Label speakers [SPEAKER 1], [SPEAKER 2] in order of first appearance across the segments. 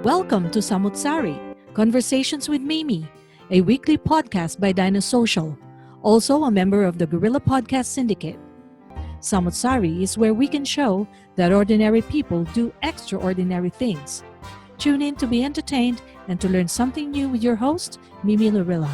[SPEAKER 1] Welcome to Samutsari, Conversations with Mimi, a weekly podcast by Social, also a member of the Guerrilla Podcast Syndicate. Samutsari is where we can show that ordinary people do extraordinary things. Tune in to be entertained and to learn something new with your host, Mimi Lorilla.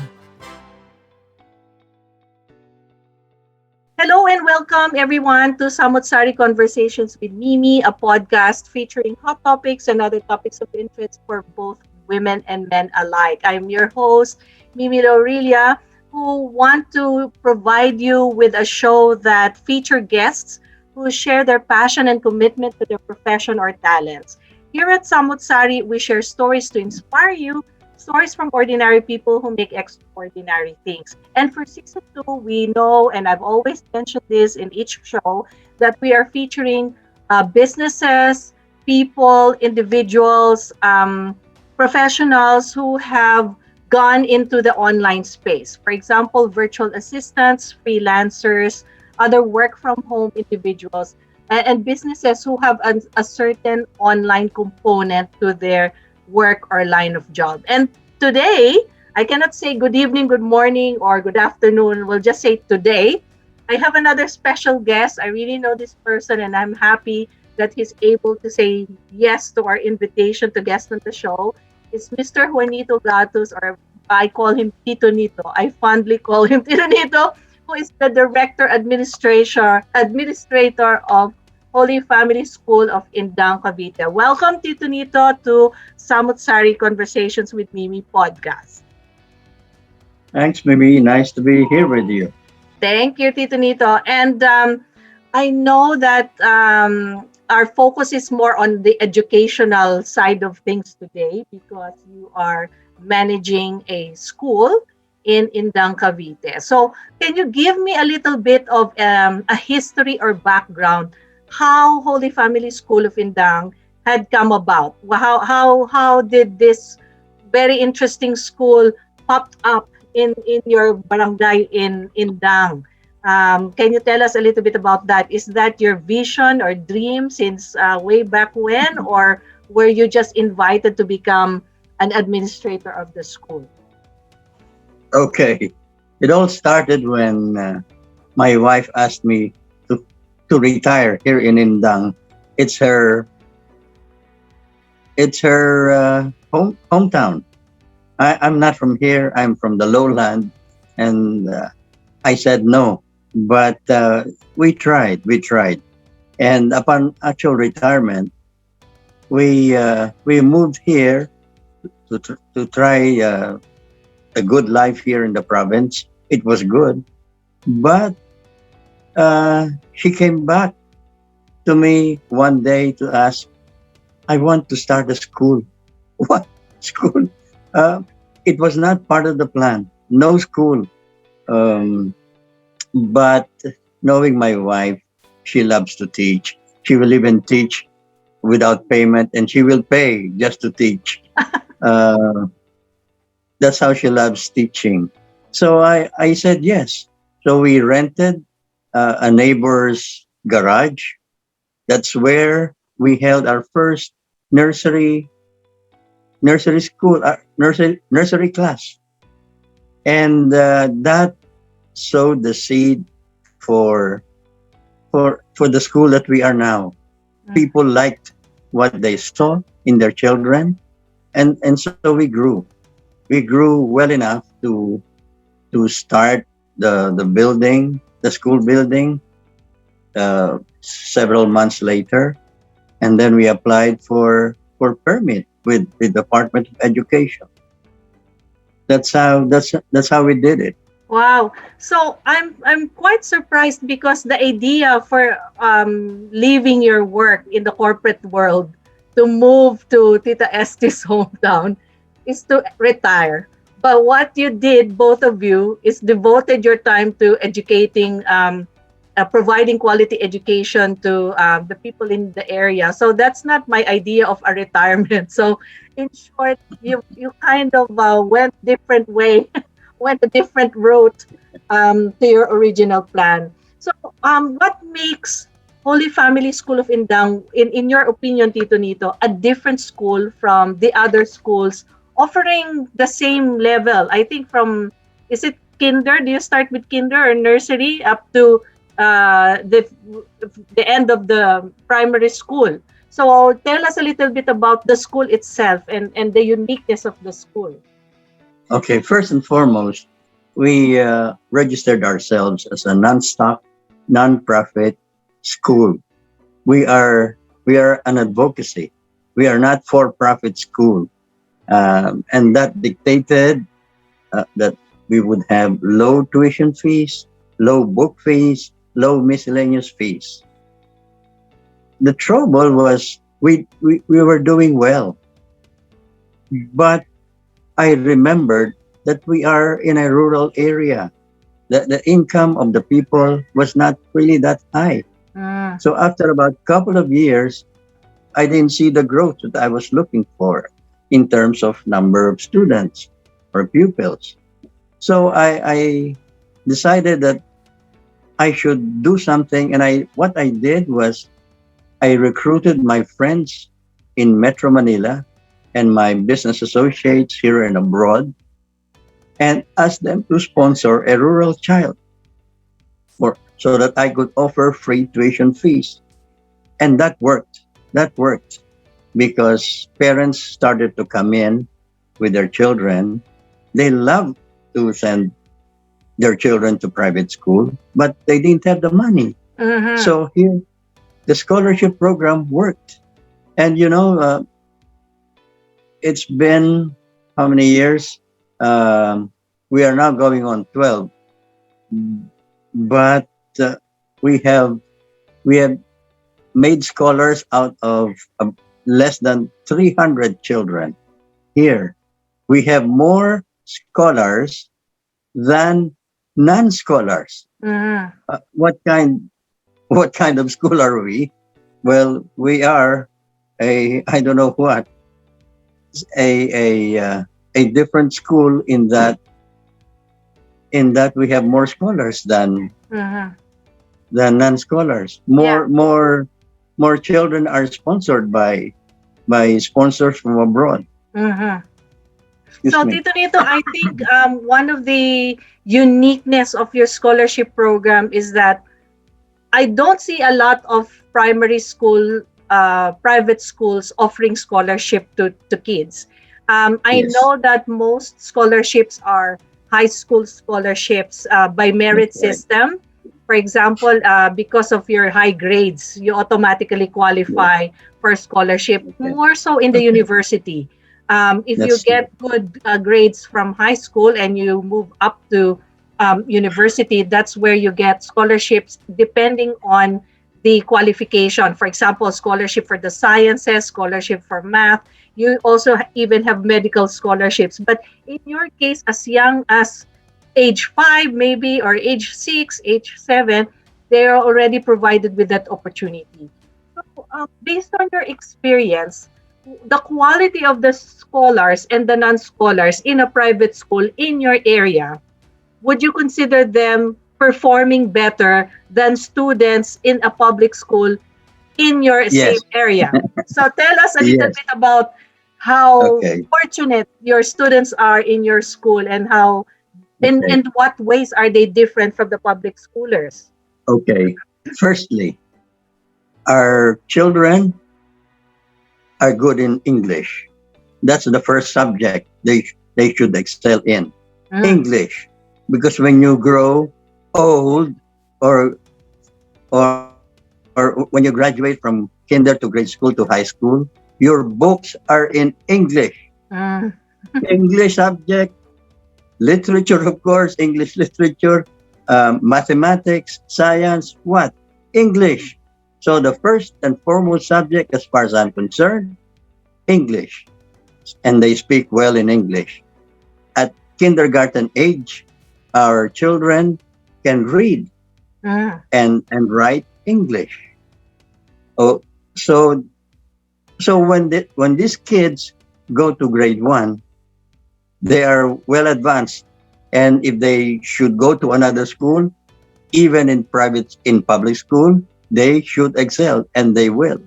[SPEAKER 2] Hello and welcome everyone to Samutsari Conversations with Mimi, a podcast featuring hot topics and other topics of interest for both women and men alike. I'm your host, Mimi Lorilla, who want to provide you with a show that feature guests who share their passion and commitment to their profession or talents. Here at Samutsari, we share stories to inspire you, stories from ordinary people who make extraordinary things. And for season 2, we know, and I've always mentioned this in each show, that we are featuring businesses, people, individuals, professionals who have gone into the online space. For example, virtual assistants, freelancers, other work from home individuals, and businesses who have a certain online component to their work or line of job. And today, I cannot say good evening, good morning, or good afternoon. We'll just say today. I have another special guest. I really know this person, and I'm happy that he's able to say yes to our invitation to guest on the show. It's Mr. Nito Gatus, or I call him Tito Nito. I fondly call him Tito Nito, who is the administrator of Holy Family School of Indang, Cavite. Welcome, Tito Nito, to Samutsari Conversations with Mimi podcast.
[SPEAKER 3] Thanks, Mimi. Nice to be here with you.
[SPEAKER 2] Thank you, Tito Nito. And I know that our focus is more on the educational side of things today because you are managing a school in Indang, Cavite. So can you give me a little bit of a history or background how Holy Family School of Indang had come about? How did this very interesting school popped up in your barangay in Indang? Can you tell us a little bit about that? Is that your vision or dream since way back when, or were you just invited to become an administrator of the school?
[SPEAKER 3] Okay. It all started when my wife asked me to retire here in Indang. It's her hometown. I'm not from here. I'm from the lowland, and I said no. But we tried, and upon actual retirement, we moved here to try a good life here in the province. It was good, but she came back to me one day to ask, I want to start a school. What school? It was not part of the plan. No school. But knowing my wife, she loves to teach. She will even teach without payment, and she will pay just to teach. That's how she loves teaching. So I said yes. So we rented a neighbor's garage. That's where we held our first nursery school, nursery class, and that sowed the seed for the school that we are now. People liked what they saw in their children, and so we grew. We grew well enough to start the building, the school building, several months later, and then we applied for permit with the Department of Education. That's how we did it.
[SPEAKER 2] Wow. So I'm quite surprised because the idea for leaving your work in the corporate world to move to Tita Este's hometown is to retire. But what you did, both of you, is devoted your time to educating, providing quality education to the people in the area. So that's not my idea of a retirement. So in short, you kind of went different way, went a different route to your original plan. So what makes Holy Family School of Indang, in your opinion, Tito Nito, a different school from the other schools offering the same level? I think from, is it kinder? Do you start with kinder or nursery up to uh, the the end of the primary school? So tell us a little bit about the school itself and the uniqueness of the school.
[SPEAKER 3] Okay, first and foremost, we registered ourselves as a non-stock, non-profit school. We are we are an advocacy. We are not for-profit school, and that dictated that we would have low tuition fees, low book fees, low miscellaneous fees. The trouble was we were doing well, but I remembered that we are in a rural area. The income of the people was not really that high.
[SPEAKER 2] Mm.
[SPEAKER 3] So after about a couple of years, I didn't see the growth that I was looking for in terms of number of students or pupils. So I decided that I should do something, and I what I did was I recruited my friends in Metro Manila and my business associates here and abroad and asked them to sponsor a rural child so that I could offer free tuition fees. And that worked. That worked because parents started to come in with their children. They love to send their children to private school, but they didn't have the money.
[SPEAKER 2] Mm-hmm.
[SPEAKER 3] So here, the scholarship program worked. And it's been how many years? We are now going on 12, but we have we have made scholars out of less than 300 children here. We have more scholars than non-scholars.
[SPEAKER 2] Mm-hmm.
[SPEAKER 3] What kind of school are we? Well, we are a I don't know what a different school in that we have more scholars
[SPEAKER 2] Mm-hmm.
[SPEAKER 3] than non-scholars.
[SPEAKER 2] Yeah.
[SPEAKER 3] More children are sponsored by sponsors from abroad.
[SPEAKER 2] Mm-hmm.
[SPEAKER 3] Excuse
[SPEAKER 2] So,
[SPEAKER 3] me.
[SPEAKER 2] Tito Nito, I think one of the uniqueness of your scholarship program is that I don't see a lot of primary school, private schools offering scholarship to kids. I
[SPEAKER 3] Yes,
[SPEAKER 2] know that most scholarships are high school scholarships by
[SPEAKER 3] that's
[SPEAKER 2] merit
[SPEAKER 3] right.
[SPEAKER 2] system. For example, because of your high grades, you automatically
[SPEAKER 3] Yes,
[SPEAKER 2] qualify for scholarship,
[SPEAKER 3] okay,
[SPEAKER 2] more so in the
[SPEAKER 3] okay.
[SPEAKER 2] university. If you
[SPEAKER 3] That's true.
[SPEAKER 2] get good grades from high school and you move up to university, that's where you get scholarships depending on the qualification. For example, scholarship for the sciences, scholarship for math. You also even have medical scholarships. But in your case, as young as age 5, maybe, or age 6, age 7, they are already provided with that opportunity. So, based on your experience, the quality of the scholars and the non scholars in a private school in your area, would you consider them performing better than students in a public school in your same
[SPEAKER 3] Yes,
[SPEAKER 2] area? So tell us a little
[SPEAKER 3] yes.
[SPEAKER 2] bit about how
[SPEAKER 3] Okay,
[SPEAKER 2] fortunate your students are in your school and how
[SPEAKER 3] okay,
[SPEAKER 2] in what ways are they different from the public schoolers?
[SPEAKER 3] okay. Firstly, our children are good in English. That's the first subject they should excel in.
[SPEAKER 2] Mm,
[SPEAKER 3] English, because when you grow old or or when you graduate from kinder to grade school to high school, your books are in English.
[SPEAKER 2] mm,
[SPEAKER 3] English subject, literature, of course, English literature, mathematics, science, what? English. So the first and foremost subject, as far as I'm concerned, English. And they speak well in English. At kindergarten age, our children can read
[SPEAKER 2] mm,
[SPEAKER 3] and write English. Oh, so when these kids go to grade one, they are well advanced. And if they should go to another school, even in public school, they should excel, and they will.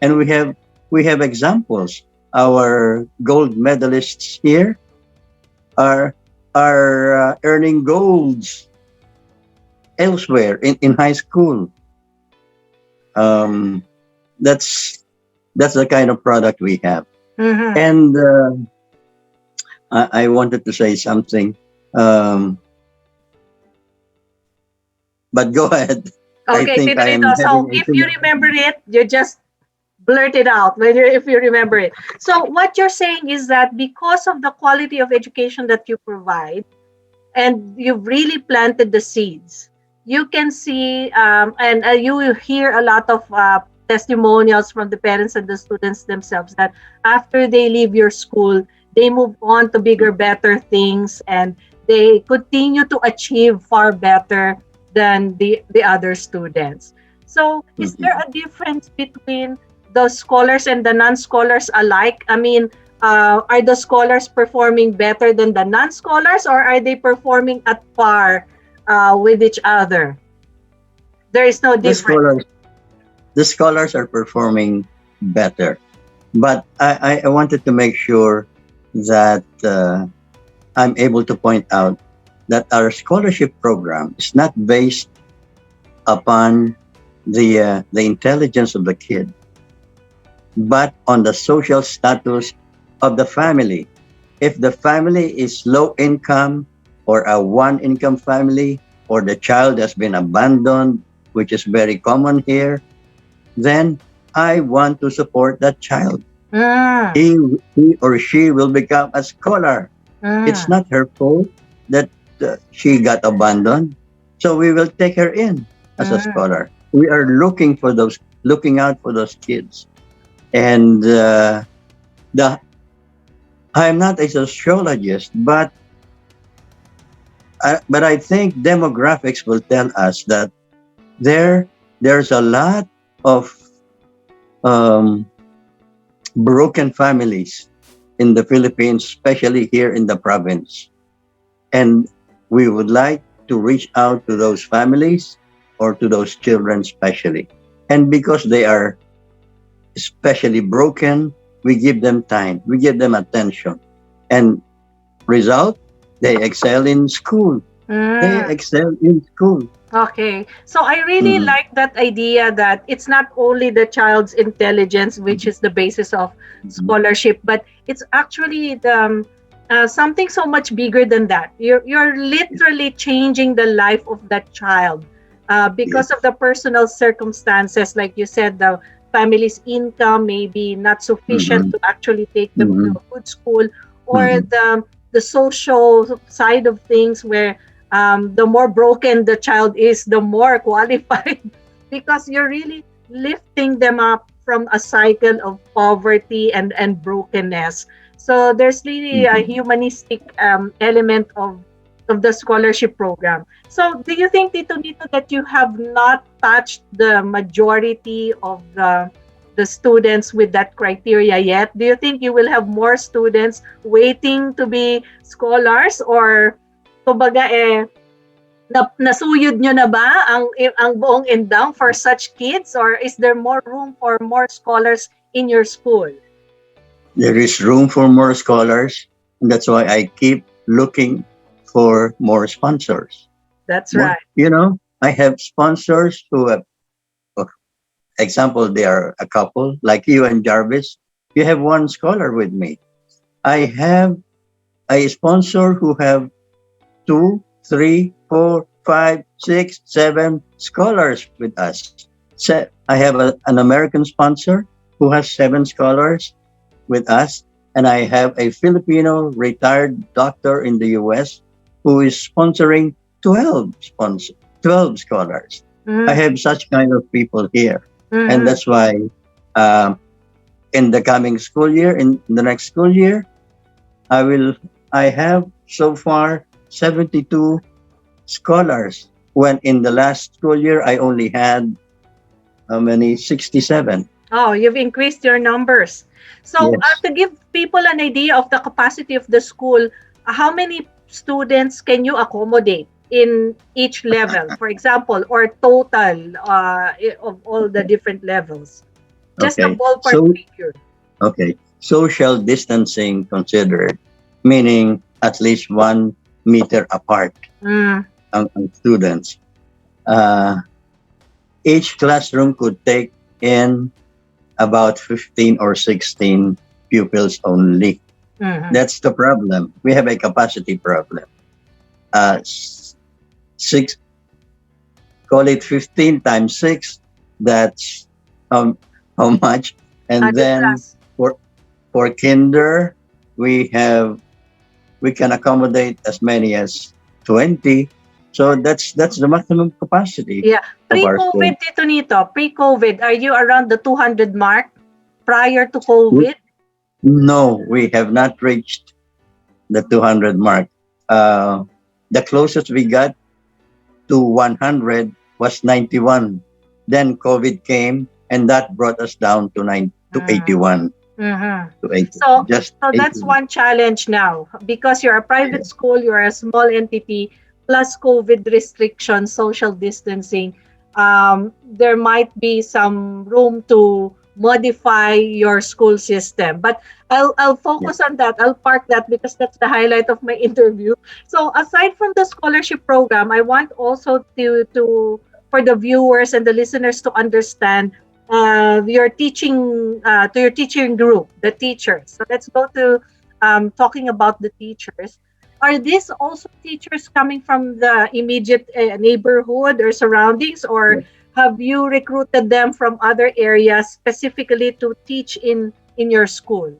[SPEAKER 3] And we have examples. Our gold medalists here are earning golds elsewhere in high school. Um, that's the kind of product we have.
[SPEAKER 2] Mm-hmm.
[SPEAKER 3] And I wanted to say something, um, but go ahead. I
[SPEAKER 2] Okay,
[SPEAKER 3] think
[SPEAKER 2] Tito
[SPEAKER 3] I
[SPEAKER 2] Nito.
[SPEAKER 3] am
[SPEAKER 2] So
[SPEAKER 3] having a
[SPEAKER 2] if
[SPEAKER 3] too
[SPEAKER 2] you
[SPEAKER 3] much.
[SPEAKER 2] remember it, you just blurt it out when you if you remember it. So what you're saying is that because of the quality of education that you provide, and you've really planted the seeds, you can see and you will hear a lot of testimonials from the parents and the students themselves that after they leave your school, they move on to bigger, better things, and they continue to achieve far better than the other students. So is there
[SPEAKER 3] Mhm.
[SPEAKER 2] a difference between the scholars and the non-scholars alike? I mean, are the scholars performing better than the non-scholars, or are they performing at par with each other? There is no
[SPEAKER 3] The
[SPEAKER 2] difference.
[SPEAKER 3] scholars, the scholars are performing better, but I wanted to make sure that I'm able to point out that our scholarship program is not based upon the intelligence of the kid, but on the social status of the family. If the family is low income or a one income family, or the child has been abandoned, which is very common here, then I want to support that child.
[SPEAKER 2] Mm,
[SPEAKER 3] He or she will become a scholar. It's
[SPEAKER 2] mm,
[SPEAKER 3] not her fault that she got abandoned. So we will take her in as a
[SPEAKER 2] mm.
[SPEAKER 3] scholar. We are looking out for those kids. And the I'm not a sociologist, but I think demographics will tell us that there's a lot of um, broken families in the Philippines, especially here in the province. And we would like to reach out to those families or to those children especially. And because they are especially broken, we give them time, we give them attention. And result, they excel in school. They
[SPEAKER 2] Mm.
[SPEAKER 3] excel in school.
[SPEAKER 2] Okay. So I really
[SPEAKER 3] Mhm.
[SPEAKER 2] like that idea that it's not only the child's intelligence, which is the basis of
[SPEAKER 3] Mhm.
[SPEAKER 2] scholarship, but it's actually something so much bigger than that. You're literally changing the life of that child because of
[SPEAKER 3] Yes.
[SPEAKER 2] the personal circumstances. Like you said, the family's income may be not sufficient
[SPEAKER 3] Mhm.
[SPEAKER 2] to actually take them to
[SPEAKER 3] Mhm.
[SPEAKER 2] a good school, or
[SPEAKER 3] Mhm.
[SPEAKER 2] the social side of things where the more broken the child is, the more qualified, because you're really lifting them up from a cycle of poverty and brokenness. So there's really a
[SPEAKER 3] Mhm.
[SPEAKER 2] humanistic element of the scholarship program. So do you think, Tito Nito, that you have not touched the majority of the students with that criteria yet? Do you think you will have more students waiting to be scholars, or kumbaga nasuyod nyo na ba ang buong Indang for such kids, or is there more room for more scholars in your school?
[SPEAKER 3] There is room for more scholars, and that's why I keep looking for more sponsors.
[SPEAKER 2] That's right.
[SPEAKER 3] I have sponsors who have, for example, they are a couple like you and Jarvis. You have one scholar with me. I have a sponsor who have two, three, four, five, six, seven scholars with us. I have an American sponsor who has seven scholars with us, and I have a Filipino retired doctor in the US who is sponsoring 12 scholars. I
[SPEAKER 2] Mm,
[SPEAKER 3] have such kind of people here, and
[SPEAKER 2] mhm.
[SPEAKER 3] that's why um, in the coming school year, in the next school year, I will. I have so far 72 scholars. When in the last school year, I only had how many? 67.
[SPEAKER 2] Oh, you've increased your numbers. So,
[SPEAKER 3] Yes.
[SPEAKER 2] to give people an idea of the capacity of the school, how many students can you accommodate? in each level, for example, or total of all the different levels? Just a
[SPEAKER 3] Okay.
[SPEAKER 2] ballpark
[SPEAKER 3] So
[SPEAKER 2] figure.
[SPEAKER 3] okay. Social distancing considered, meaning at least 1 meter apart
[SPEAKER 2] Mm,
[SPEAKER 3] ang students. Uh, each classroom could take in about 15 or 16 pupils only.
[SPEAKER 2] mhm.
[SPEAKER 3] That's the problem. We have a capacity problem. Six, call it 15 times 6. That's um, how much? And
[SPEAKER 2] 100
[SPEAKER 3] then
[SPEAKER 2] plus.
[SPEAKER 3] for for kinder, we have we can accommodate as many as 20. So that's the maximum capacity
[SPEAKER 2] Yeah.
[SPEAKER 3] of our school.
[SPEAKER 2] Pre-COVID, Tito Nito, pre-COVID, are you around the 200 mark prior to COVID?
[SPEAKER 3] No, we have not reached the 200 mark. Uh, the closest we got to 100 was 91. Then COVID came, and that brought us down to to
[SPEAKER 2] Mm.
[SPEAKER 3] 81
[SPEAKER 2] Mhm.
[SPEAKER 3] to 80,
[SPEAKER 2] So,
[SPEAKER 3] just
[SPEAKER 2] so that's
[SPEAKER 3] 81.
[SPEAKER 2] one challenge now because you're a private school, you're a small entity, plus COVID restrictions, social distancing. There might be some room to modify your school system, but I'll
[SPEAKER 3] Yeah.
[SPEAKER 2] focus on that. I'll park that because that's the highlight of my interview. So aside from the scholarship program, I want also to for the viewers and the listeners to understand your teaching to your teaching group, the teachers. So let's go to talking about the teachers. Are these also teachers coming from the immediate neighborhood or surroundings, or
[SPEAKER 3] Yeah.
[SPEAKER 2] have you recruited them from other areas specifically to teach in your school?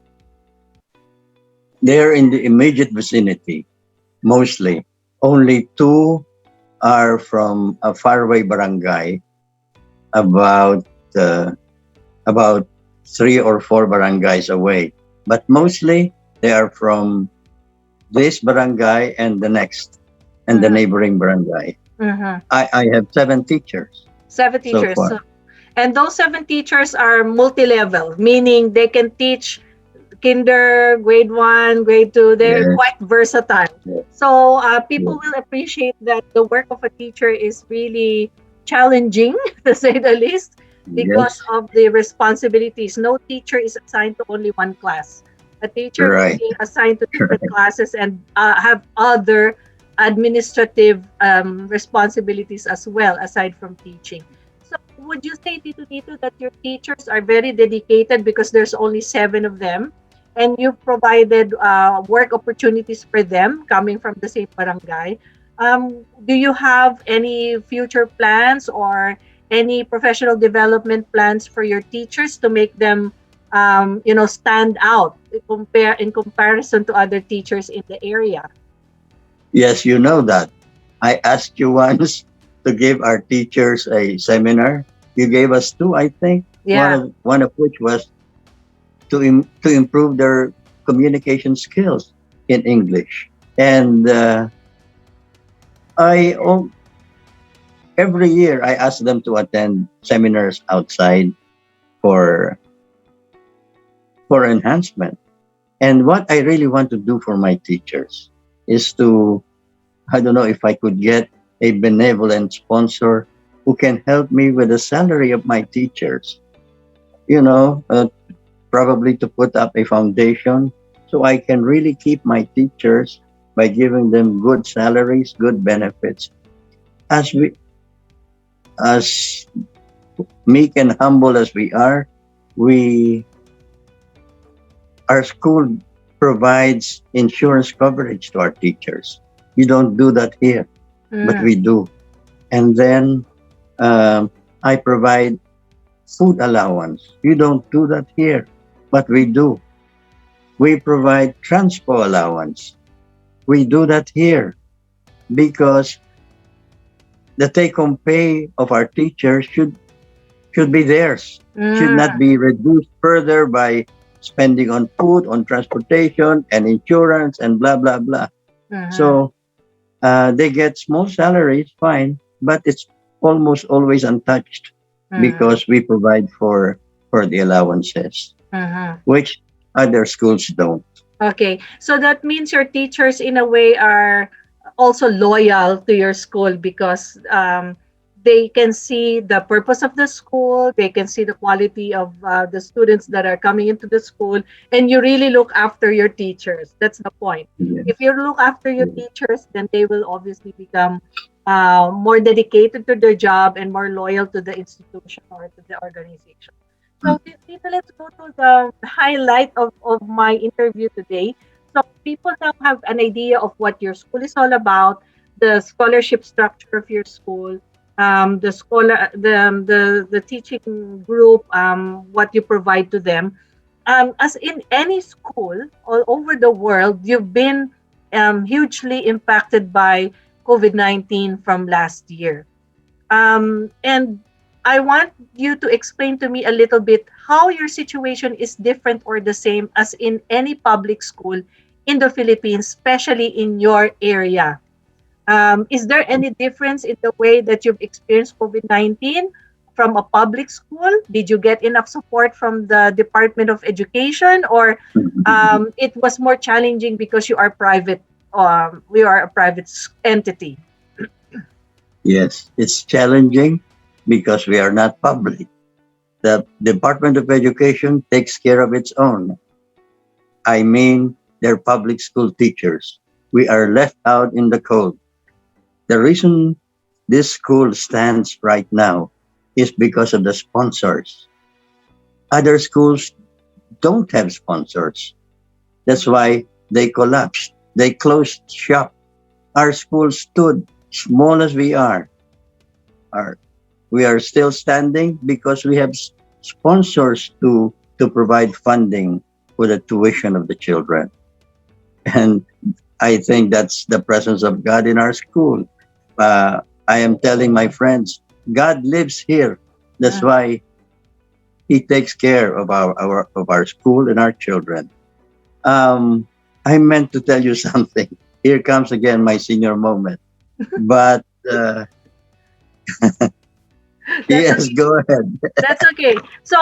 [SPEAKER 3] They're in the immediate vicinity, mostly. Only two are from a faraway barangay, about uh, about 3 or 4 barangays away. But mostly they are from this barangay and the next, and the
[SPEAKER 2] Mm-hmm.
[SPEAKER 3] neighboring barangay.
[SPEAKER 2] Mm-hmm.
[SPEAKER 3] I have 7 teachers
[SPEAKER 2] Seven
[SPEAKER 3] so
[SPEAKER 2] teachers.
[SPEAKER 3] far.
[SPEAKER 2] So, and those seven teachers are multi-level, meaning they can teach kinder, grade one, grade two. They're
[SPEAKER 3] Yes,
[SPEAKER 2] quite versatile.
[SPEAKER 3] yes,
[SPEAKER 2] So people
[SPEAKER 3] yes.
[SPEAKER 2] will appreciate that the work of a teacher is really challenging, to say the least, because
[SPEAKER 3] Yes,
[SPEAKER 2] of the responsibilities. No teacher is assigned to only one class. A teacher will
[SPEAKER 3] right,
[SPEAKER 2] be assigned to different
[SPEAKER 3] right.
[SPEAKER 2] classes and have other administrative responsibilities as well, aside from teaching. So, would you say, Tito, that your teachers are very dedicated because there's only seven of them? And you've provided work opportunities for them coming from the same barangay. Do you have any future plans or any professional development plans for your teachers to make them, stand out in comparison to other teachers in the area?
[SPEAKER 3] Yes, you know that. I asked you once to give our teachers a seminar. You gave us two, I think. One
[SPEAKER 2] Yeah.
[SPEAKER 3] of one of which was to improve their communication skills in English. And I every year I ask them to attend seminars outside for enhancement. And what I really want to do for my teachers is to, I don't know if I could get a benevolent sponsor who can help me with the salary of my teachers. You know, probably to put up a foundation so I can really keep my teachers by giving them good salaries, good benefits. As as meek and humble as we are, we our school provides insurance coverage to our teachers. You don't do that here, but
[SPEAKER 2] Mm.
[SPEAKER 3] we do. And then I provide food allowance. You don't do that here, but we do. We provide transport allowance. We do that here because the take-home pay of our teachers should be theirs. Should not
[SPEAKER 2] Mm.
[SPEAKER 3] be reduced further by spending on food, on transportation, and insurance, and blah blah blah.
[SPEAKER 2] Mhm.
[SPEAKER 3] So they get small salaries, fine, but it's almost always untouched
[SPEAKER 2] Mhm.
[SPEAKER 3] because we provide for the allowances,
[SPEAKER 2] Mhm.
[SPEAKER 3] which other schools don't.
[SPEAKER 2] Okay, so that means your teachers, in a way, are also loyal to your school because they can see the purpose of the school, they can see the quality of the students that are coming into the school, and you really look after your teachers. That's the point.
[SPEAKER 3] Yes.
[SPEAKER 2] If you look after your
[SPEAKER 3] Yes.
[SPEAKER 2] teachers, then they will obviously become more dedicated to their job and more loyal to the institution or to the organization. So, Tito, let's go to the highlight of my interview today. So, people now have an idea of what your school is all about, the scholarship structure of your school, the teaching group, what you provide to them. As in any school all over the world, you've been hugely impacted by COVID-19 from last year. And I want you to explain to me a little bit how your situation is different or the same as in any public school in the Philippines, especially in your area. Is there any difference in the way that you've experienced COVID-19 from a public school? Did you get enough support from the Department of Education, or it was more challenging because you are private? We are a private entity.
[SPEAKER 3] Yes, it's challenging because we are not public. The Department of Education takes care of its own. I mean, they're public school teachers. We are left out in the cold. The reason this school stands right now is because of the sponsors. Other schools don't have sponsors. That's why they collapsed. They closed shop. Our school stood, small as we are. Our, we are still standing because we have sponsors to provide funding for the tuition of the children. And I think that's the presence of God in our school. I am telling my friends, God lives here. That's
[SPEAKER 2] Yeah.
[SPEAKER 3] why He takes care of our school and our children. I meant to tell you something. Here comes again my senior moment. But
[SPEAKER 2] That's
[SPEAKER 3] yes, go ahead.
[SPEAKER 2] That's okay. So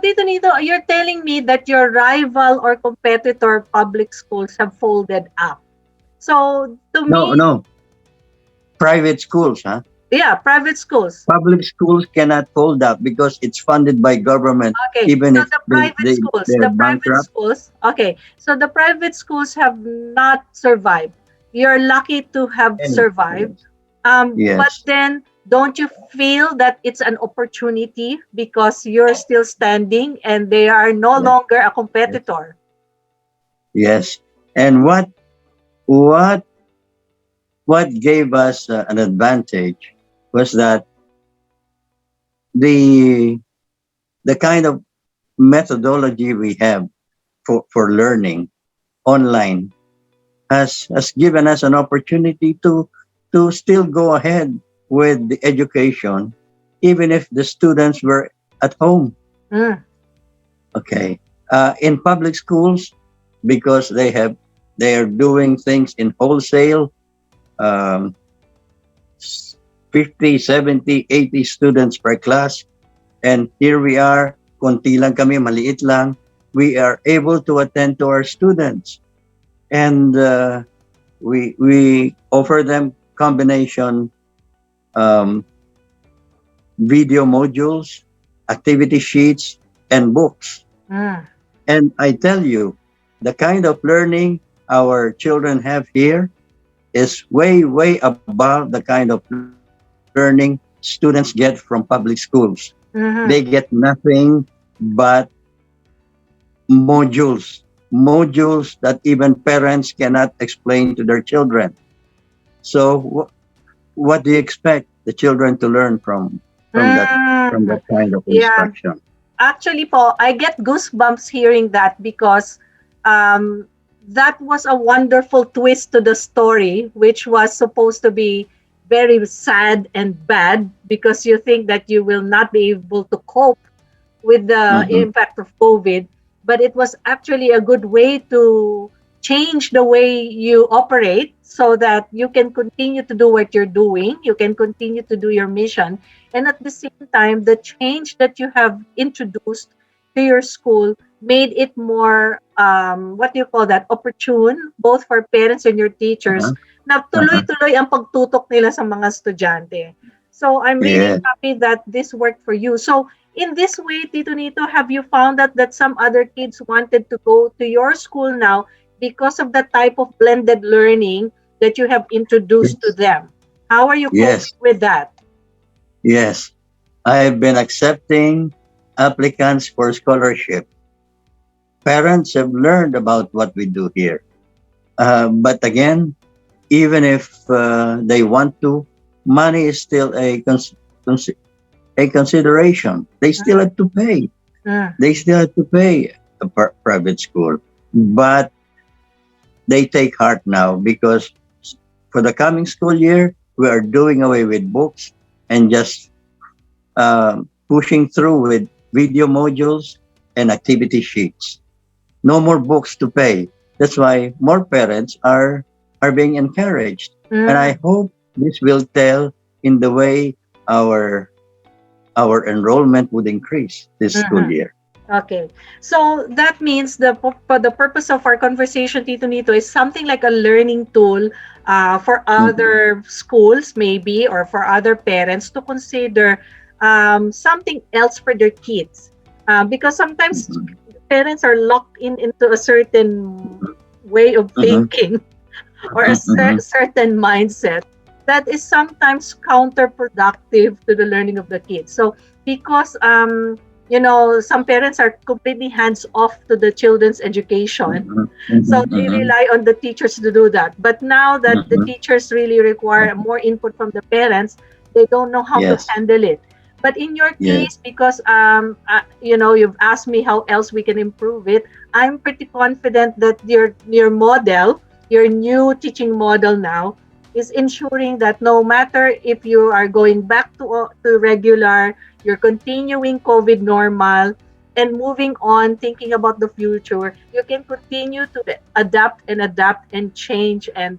[SPEAKER 2] Tito Nito, you're telling me that your rival or competitor public schools have folded up. So to
[SPEAKER 3] No,
[SPEAKER 2] me,
[SPEAKER 3] no. Private schools, huh?
[SPEAKER 2] yeah, private schools.
[SPEAKER 3] Public schools cannot fold up because it's funded by government,
[SPEAKER 2] Okay,
[SPEAKER 3] even
[SPEAKER 2] so
[SPEAKER 3] if they're
[SPEAKER 2] the private
[SPEAKER 3] bankrupt.
[SPEAKER 2] schools, okay, so the private schools have not survived. You're lucky to have
[SPEAKER 3] And
[SPEAKER 2] survived. But
[SPEAKER 3] yes,
[SPEAKER 2] then, don't you feel that it's an opportunity because you're still standing and they are no
[SPEAKER 3] yes,
[SPEAKER 2] longer a
[SPEAKER 3] yes,
[SPEAKER 2] competitor?
[SPEAKER 3] yes. And what what gave us an advantage was that the the kind of methodology we have for learning online has given us an opportunity to still go ahead with the education even if the students were at home.
[SPEAKER 2] Mm.
[SPEAKER 3] Okay. In public schools, because they are doing things in wholesale, um, 50, 70, 80 students per class. And here we are, konti lang kami, maliit lang. We are able to attend to our students. And we offer them combination um, video modules, activity sheets, and books.
[SPEAKER 2] Mm.
[SPEAKER 3] And I tell you, the kind of learning our children have here is way, way above the kind of learning students get from public schools. They
[SPEAKER 2] Mhm.
[SPEAKER 3] get nothing but modules that even parents cannot explain to their children. So, what do you expect the children to learn from
[SPEAKER 2] Mm.
[SPEAKER 3] that kind of
[SPEAKER 2] Yeah.
[SPEAKER 3] instruction?
[SPEAKER 2] Actually po, I get goosebumps hearing that because um, that was a wonderful twist to the story, which was supposed to be very sad and bad because you think that you will not be able to cope with the
[SPEAKER 3] Mhm.
[SPEAKER 2] impact of COVID, but it was actually a good way to change the way you operate so that you can continue to do what you're doing, you can continue to do your mission, and at the same time, the change that you have introduced to your school made it more, what do you call that, opportune, both for parents and your teachers
[SPEAKER 3] Uh-huh.
[SPEAKER 2] na
[SPEAKER 3] Uh-huh.
[SPEAKER 2] tuloy-tuloy ang pagtutok nila sa mga estudyante. So I'm really
[SPEAKER 3] Yeah.
[SPEAKER 2] happy that this worked for you. So in this way, Tito Nito, have you found out that some other kids wanted to go to your school now because of the type of blended learning that you have introduced to
[SPEAKER 3] Yes.
[SPEAKER 2] them? How are you
[SPEAKER 3] Yes.
[SPEAKER 2] coping with that?
[SPEAKER 3] Yes. I've been accepting applicants for scholarship. Parents have learned about what we do here. But again, even if they want to, money is still cons- a consideration. They still have to pay.
[SPEAKER 2] Mm,
[SPEAKER 3] They still have to pay a private school. But they take heart now because for the coming school year, we are doing away with books and just pushing through with video modules and activity sheets. No more books to pay. That's why more parents are being encouraged. And
[SPEAKER 2] mm,
[SPEAKER 3] I hope this will tell in the way our our enrollment would increase this school
[SPEAKER 2] mhm.
[SPEAKER 3] year.
[SPEAKER 2] Okay. So that means the purpose of our conversation, Tito Nito, is something like a learning tool for
[SPEAKER 3] Mhm.
[SPEAKER 2] other schools, maybe, or for other parents to consider something else for their kids. Because sometimes
[SPEAKER 3] Mhm.
[SPEAKER 2] parents are locked into a certain way of
[SPEAKER 3] Mhm.
[SPEAKER 2] thinking or a
[SPEAKER 3] Mhm.
[SPEAKER 2] certain mindset that is sometimes counterproductive to the learning of the kids. So because some parents are completely hands off to the children's education,
[SPEAKER 3] Mhm.
[SPEAKER 2] so
[SPEAKER 3] Mhm.
[SPEAKER 2] they
[SPEAKER 3] Mhm.
[SPEAKER 2] rely on the teachers to do that. But now that the
[SPEAKER 3] Mhm.
[SPEAKER 2] teachers really require more input from the parents, they don't know how to
[SPEAKER 3] Yes.
[SPEAKER 2] handle it. But in your
[SPEAKER 3] Yes.
[SPEAKER 2] case, because you've asked me how else we can improve it, I'm pretty confident that your model, your new teaching model now, is ensuring that no matter if you are going back to regular, you're continuing COVID normal, and moving on, thinking about the future, you can continue to adapt and change and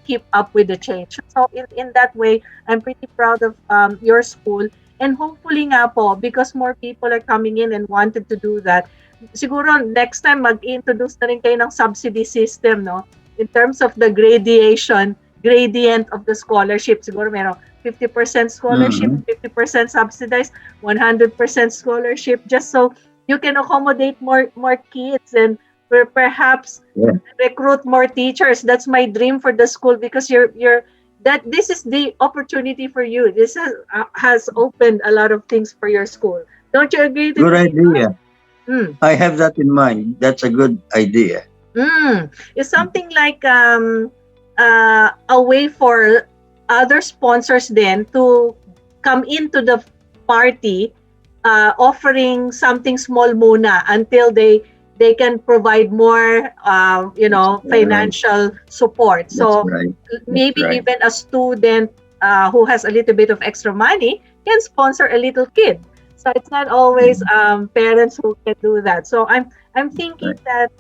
[SPEAKER 2] keep up with the change. So in that way, I'm pretty proud of your school. And hopefully nga po, because more people are coming in and wanted to do that, siguro next time mag-introduce na rin kayo ng subsidy system, no? In terms of the gradient of the scholarship, siguro merong 50% scholarship,
[SPEAKER 3] Mhm.
[SPEAKER 2] 50% subsidized, 100% scholarship, just so you can accommodate more kids and perhaps
[SPEAKER 3] Yeah.
[SPEAKER 2] recruit more teachers. That's my dream for the school because you're that this is the opportunity for you. This has opened a lot of things for your school. Don't you agree,
[SPEAKER 3] Good
[SPEAKER 2] Tito Nito?
[SPEAKER 3] idea.
[SPEAKER 2] Mm.
[SPEAKER 3] I have that in mind. That's a good idea.
[SPEAKER 2] It's something like a way for other sponsors then to come into the party, offering something small muna until they can provide more
[SPEAKER 3] That's right.
[SPEAKER 2] financial support.
[SPEAKER 3] That's
[SPEAKER 2] So
[SPEAKER 3] right. That's
[SPEAKER 2] maybe
[SPEAKER 3] right.
[SPEAKER 2] even a student who has a little bit of extra money can sponsor a little kid. So it's not always
[SPEAKER 3] Mhm.
[SPEAKER 2] parents who can do that. So I'm
[SPEAKER 3] That's
[SPEAKER 2] thinking
[SPEAKER 3] right.
[SPEAKER 2] that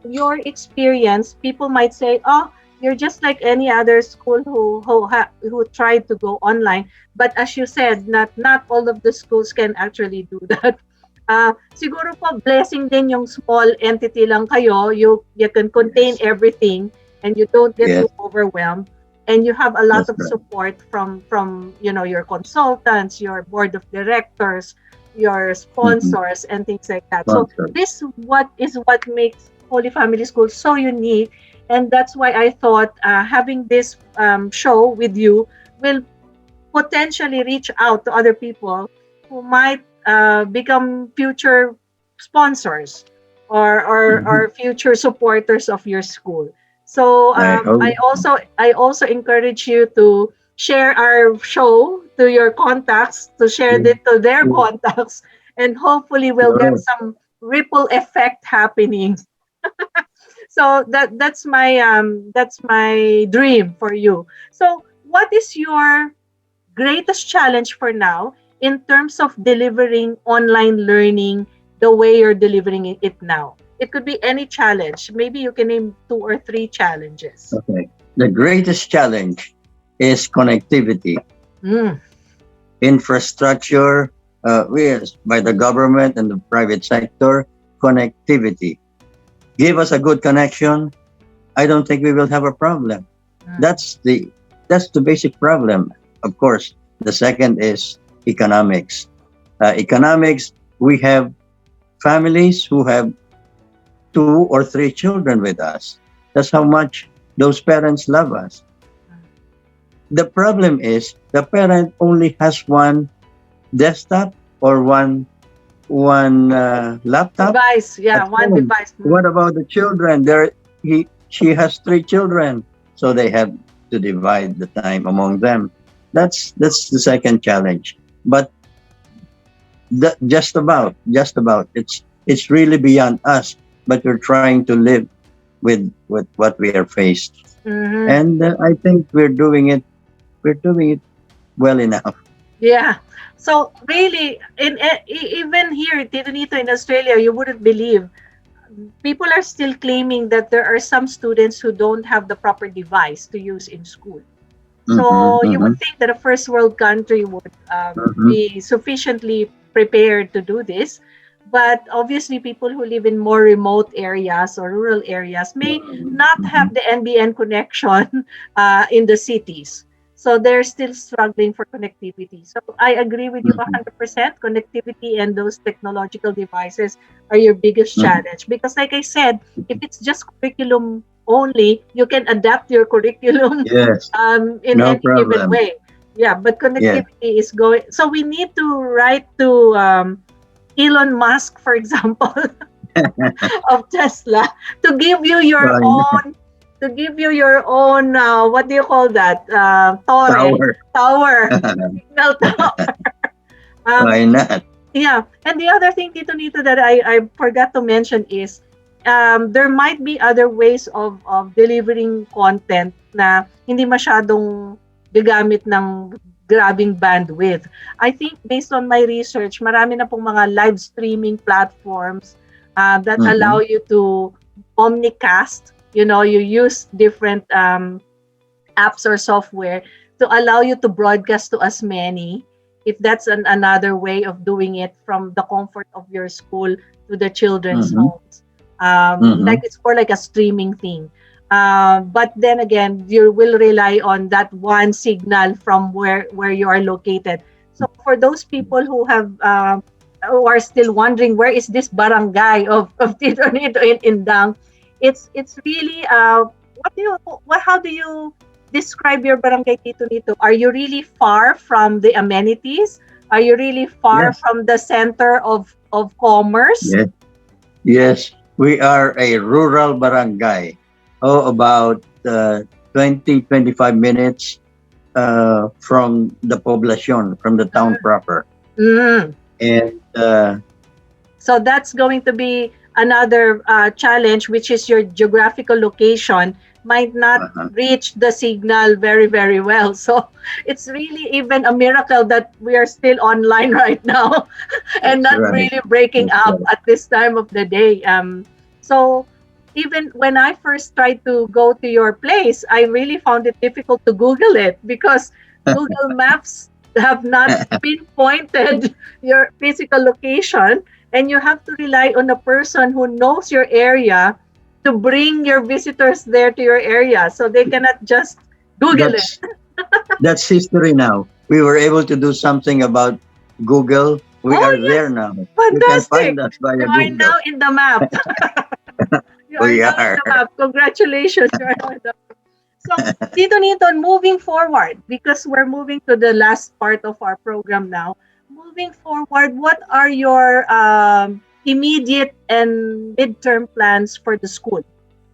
[SPEAKER 2] your experience, people might say, "Oh, you're just like any other school who tried to go online." But as you said, not all of the schools can actually do that. Siguro po blessing din yung small entity lang kayo. You can contain
[SPEAKER 3] Yes.
[SPEAKER 2] everything and you don't get too
[SPEAKER 3] Yes.
[SPEAKER 2] overwhelmed. And you have a lot
[SPEAKER 3] That's
[SPEAKER 2] of
[SPEAKER 3] right.
[SPEAKER 2] support from your consultants, your board of directors, your
[SPEAKER 3] Mhm.
[SPEAKER 2] sponsors, and things like that. So
[SPEAKER 3] Sponsor.
[SPEAKER 2] this is what makes Holy Family School so unique, and that's why I thought having this show with you will potentially reach out to other people who might become future sponsors
[SPEAKER 3] Mhm.
[SPEAKER 2] or future supporters of your school. So
[SPEAKER 3] I hope.
[SPEAKER 2] I also encourage you to share our show to your contacts, to share
[SPEAKER 3] Yeah.
[SPEAKER 2] it to their
[SPEAKER 3] Yeah.
[SPEAKER 2] contacts, and hopefully we'll get
[SPEAKER 3] Sure.
[SPEAKER 2] some ripple effect happening. So that's my dream for you. So what is your greatest challenge for now in terms of delivering online learning the way you're delivering it now? It could be any challenge. Maybe you can name two or three challenges.
[SPEAKER 3] Okay. The greatest challenge is connectivity,
[SPEAKER 2] Mm,
[SPEAKER 3] infrastructure, yes, by the government and the private sector, connectivity. Give us a good connection. I don't think we will have a problem. That's the that's the basic problem. Of course, the second is economics. Economics. We have families who have two or three children with us. That's how much those parents love us. The problem is the parent only has one desktop or one laptop
[SPEAKER 2] Device, yeah,
[SPEAKER 3] at
[SPEAKER 2] one
[SPEAKER 3] home.
[SPEAKER 2] device.
[SPEAKER 3] What about the children? She has three children, so they have to divide the time among them. That's the second challenge. But just about it's really beyond us. But we're trying to live with what we are faced,
[SPEAKER 2] Mm-hmm.
[SPEAKER 3] and I think we're doing it. We're doing it well enough.
[SPEAKER 2] Yeah. So really, even here, Tito Nito, in Australia, you wouldn't believe people are still claiming that there are some students who don't have the proper device to use in school.
[SPEAKER 3] Mm-hmm,
[SPEAKER 2] So you
[SPEAKER 3] mm-hmm,
[SPEAKER 2] would think that a first world country would
[SPEAKER 3] mm-hmm,
[SPEAKER 2] be sufficiently prepared to do this. But obviously, people who live in more remote areas or rural areas may not
[SPEAKER 3] mm-hmm,
[SPEAKER 2] have the NBN connection in the cities. So they're still struggling for connectivity. So I agree with you
[SPEAKER 3] mm-hmm,
[SPEAKER 2] 100%. Connectivity and those technological devices are your biggest
[SPEAKER 3] mm-hmm.
[SPEAKER 2] challenge. Because, like I said, if it's just curriculum only, you can adapt your curriculum
[SPEAKER 3] Yes,
[SPEAKER 2] in
[SPEAKER 3] no
[SPEAKER 2] any given
[SPEAKER 3] problem.
[SPEAKER 2] way. Yeah, but
[SPEAKER 3] Yes.
[SPEAKER 2] connectivity is going. So we need to write to Elon Musk, for example, of Tesla, to give you your
[SPEAKER 3] Why not?
[SPEAKER 2] own, to give you your own. What do you call that? Torre
[SPEAKER 3] Power.
[SPEAKER 2] tower, signal tower. Um,
[SPEAKER 3] Why not?
[SPEAKER 2] yeah, and the other thing, Tito Nito, that I forgot to mention is there might be other ways of delivering content na hindi masyadong gagamit ng grabing bandwidth. I think based on my research, marami na pong mga live streaming platforms that
[SPEAKER 3] Mm-hmm.
[SPEAKER 2] allow you to omnicast. You know, you use different apps or software to allow you to broadcast to as many, if that's another way of doing it from the comfort of your school to the children's
[SPEAKER 3] Mm-hmm.
[SPEAKER 2] homes. Like
[SPEAKER 3] Mm-hmm.
[SPEAKER 2] it's more like a streaming thing. But then again, you will rely on that one signal from where you are located. So for those people who are still wondering where is this barangay of Tito Nito in Indang, it's really what how do you describe your barangay, Tito Nito? Are you really far from the amenities? Are you really far
[SPEAKER 3] Yes.
[SPEAKER 2] from the center of commerce?
[SPEAKER 3] Yes. Yes. We are a rural barangay. Oh, about 20-25 minutes from the poblacion, from the town proper.
[SPEAKER 2] Mm.
[SPEAKER 3] And
[SPEAKER 2] So that's going to be another challenge, which is your geographical location might not
[SPEAKER 3] uh-huh.
[SPEAKER 2] reach the signal very, very well. So it's really even a miracle that we are still online right now and
[SPEAKER 3] That's
[SPEAKER 2] not
[SPEAKER 3] right.
[SPEAKER 2] really breaking
[SPEAKER 3] That's
[SPEAKER 2] up
[SPEAKER 3] right.
[SPEAKER 2] at this time of the day. So even when I first tried to go to your place, I really found it difficult to Google it because Google Maps have not pinpointed your physical location, and you have to rely on a person who knows your area to bring your visitors there to your area, so they cannot just Google it.
[SPEAKER 3] that's that's history now. We were able to do something about Google. We
[SPEAKER 2] Oh
[SPEAKER 3] are there
[SPEAKER 2] yes,
[SPEAKER 3] now. You can find
[SPEAKER 2] fantastic.
[SPEAKER 3] us
[SPEAKER 2] You
[SPEAKER 3] via
[SPEAKER 2] are
[SPEAKER 3] Google.
[SPEAKER 2] now in the map. You are
[SPEAKER 3] We
[SPEAKER 2] now in
[SPEAKER 3] are.
[SPEAKER 2] the map. Congratulations. You are now in the map. So, Tito Niton, moving forward, because we're moving to the last part of our program now, moving forward, what are your immediate and midterm plans for the school,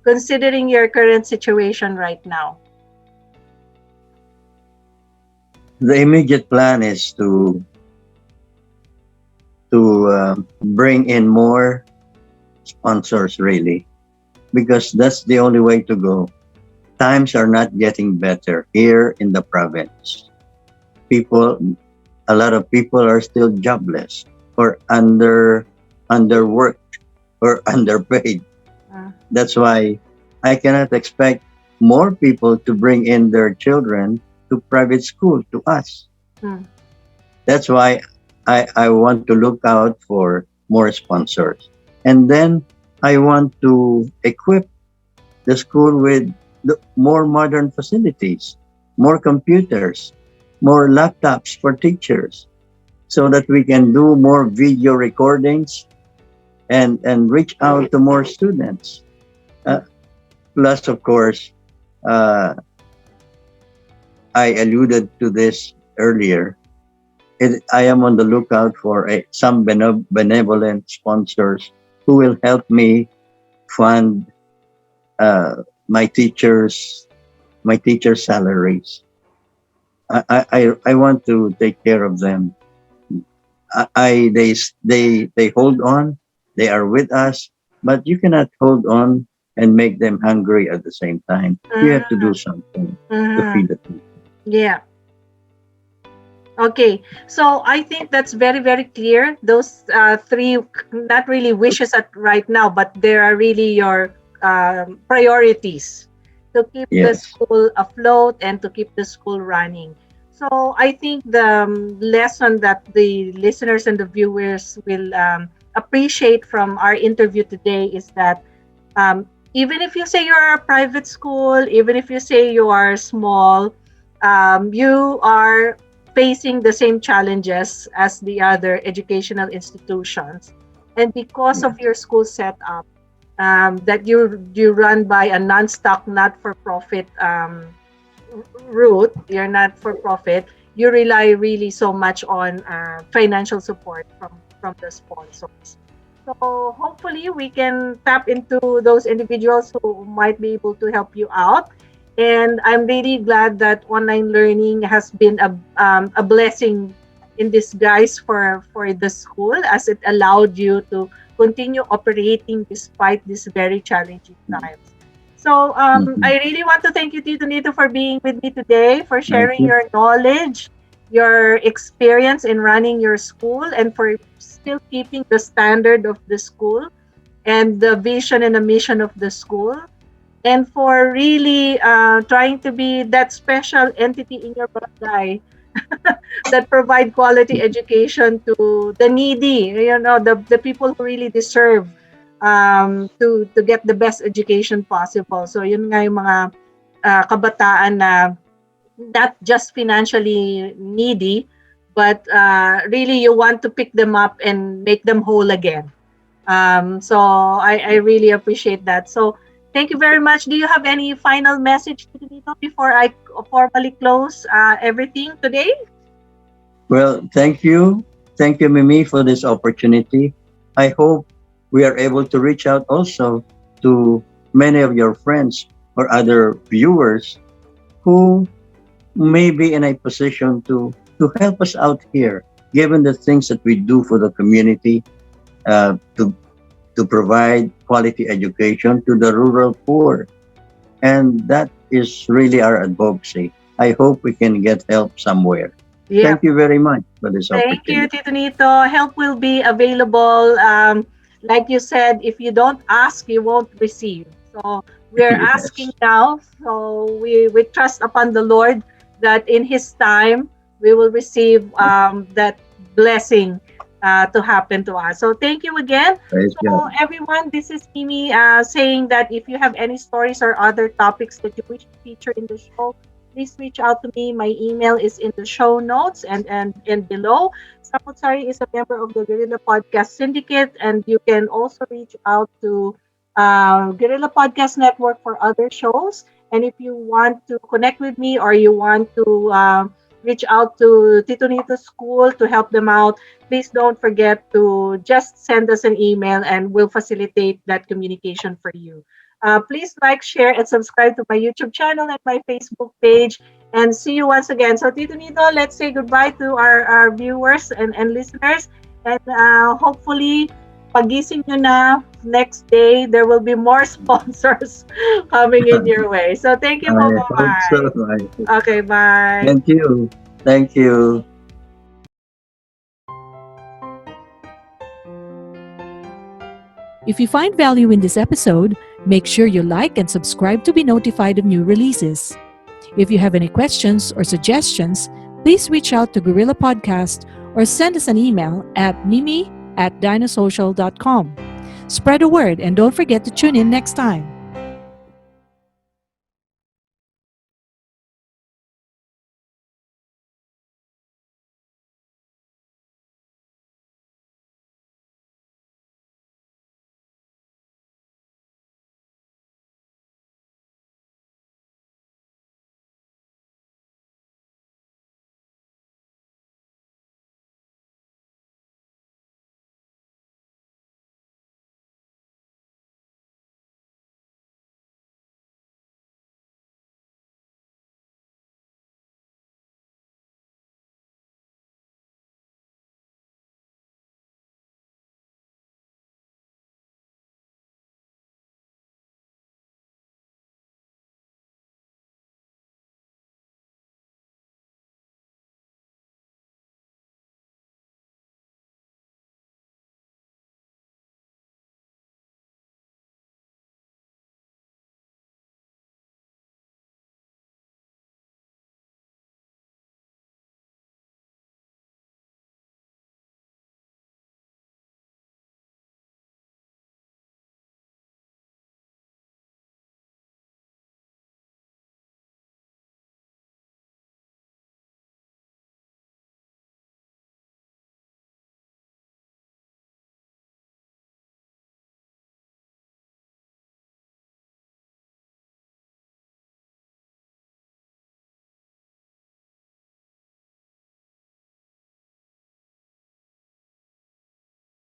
[SPEAKER 2] considering your current situation right now?
[SPEAKER 3] The immediate plan is to bring in more sponsors, really, because that's the only way to go. Times are not getting better here in the province. People, a lot of people are still jobless or underworked or underpaid.
[SPEAKER 2] Uh,
[SPEAKER 3] That's why I cannot expect more people to bring in their children to private school to us.
[SPEAKER 2] hmm.
[SPEAKER 3] That's why I want to look out for more sponsors. And then I want to equip the school with more modern facilities, more computers, more laptops for teachers, so that we can do more video recordings and reach out to more students. Uh, Plus, of course, uh, I alluded to this earlier. I am on the lookout for some benevolent sponsors who will help me fund uh, my teachers my teachers' salaries. I want to take care of them. They hold on. They are with us, but you cannot hold on and make them hungry at the same time. You have to
[SPEAKER 2] Mhm,
[SPEAKER 3] do something to
[SPEAKER 2] mhm.
[SPEAKER 3] feed the people.
[SPEAKER 2] Yeah. Okay. So I think that's very, very clear. Those three, not really wishes at right now, but they are really your priorities to keep the
[SPEAKER 3] Yes.
[SPEAKER 2] school afloat and to keep the school running. So I think the lesson that the listeners and the viewers will appreciate from our interview today is that even if you say you're a private school, even if you say you are small, you are facing the same challenges as the other educational institutions. And because of
[SPEAKER 3] Yes.
[SPEAKER 2] your school setup, that you run by a non-stock, not-for-profit route, you're not for profit, you rely really so much on financial support from the sponsors. So hopefully we can tap into those individuals who might be able to help you out. And I'm really glad that online learning has been a blessing in disguise for the school, as it allowed you to continue operating despite these very challenging times. So
[SPEAKER 3] Mhm.
[SPEAKER 2] I really want to thank you, Tito Nito, for being with me today, for
[SPEAKER 3] Thank
[SPEAKER 2] sharing
[SPEAKER 3] you.
[SPEAKER 2] your knowledge, your experience in running your school, and for still keeping the standard of the school and the vision and the mission of the school, and for really trying to be that special entity in your barangay that provide quality education to the needy, the people who really deserve to get the best education possible. So yun nga yung mga kabataan na not just financially needy, but really you want to pick them up and make them whole again. So I really appreciate that. So thank you very much. Do you have any final message to Dito before I formally close everything today?
[SPEAKER 3] Well, thank you, Mimi, for this opportunity. I hope we are able to reach out also to many of your friends or other viewers who may be in a position to help us out here, given the things that we do for the community, to provide quality education to the rural poor, and that is really our advocacy. I hope we can get help somewhere.
[SPEAKER 2] Yeah.
[SPEAKER 3] Thank you very much for this
[SPEAKER 2] Thank you,
[SPEAKER 3] opportunity.
[SPEAKER 2] Tito Nito. Help will be available. Like you said, if you don't ask, you won't receive. So we're asking
[SPEAKER 3] Yes.
[SPEAKER 2] now. So we trust upon the Lord that in His time we will receive that blessing to happen to us. So thank you again.
[SPEAKER 3] Praise
[SPEAKER 2] So
[SPEAKER 3] God.
[SPEAKER 2] everyone, this is Mimi saying that if you have any stories or other topics that you wish to feature in the show, please reach out to me. My email is in the show notes and below. Samutsari is a member of the Guerrilla Podcast Syndicate, and you can also reach out to Guerrilla Podcast Network for other shows. And if you want to connect with me or you want to reach out to Tito Nito School to help them out, please don't forget to just send us an email and we'll facilitate that communication for you. Please like, share, and subscribe to my YouTube channel and my Facebook page. And see you once again. So, Tito Nito, let's say goodbye to our viewers and listeners. And hopefully, pagising nyo na next day, there will be more sponsors coming in your way. So, thank you po.
[SPEAKER 3] I hope
[SPEAKER 2] Bye-bye.
[SPEAKER 3] so.
[SPEAKER 2] Okay, bye.
[SPEAKER 3] Thank you. Thank you.
[SPEAKER 1] If you find value in this episode, make sure you like and subscribe to be notified of new releases. If you have any questions or suggestions, please reach out to Gorilla Podcast or send us an email at mimi@dinosocial.com. Spread the word and don't forget to tune in next time.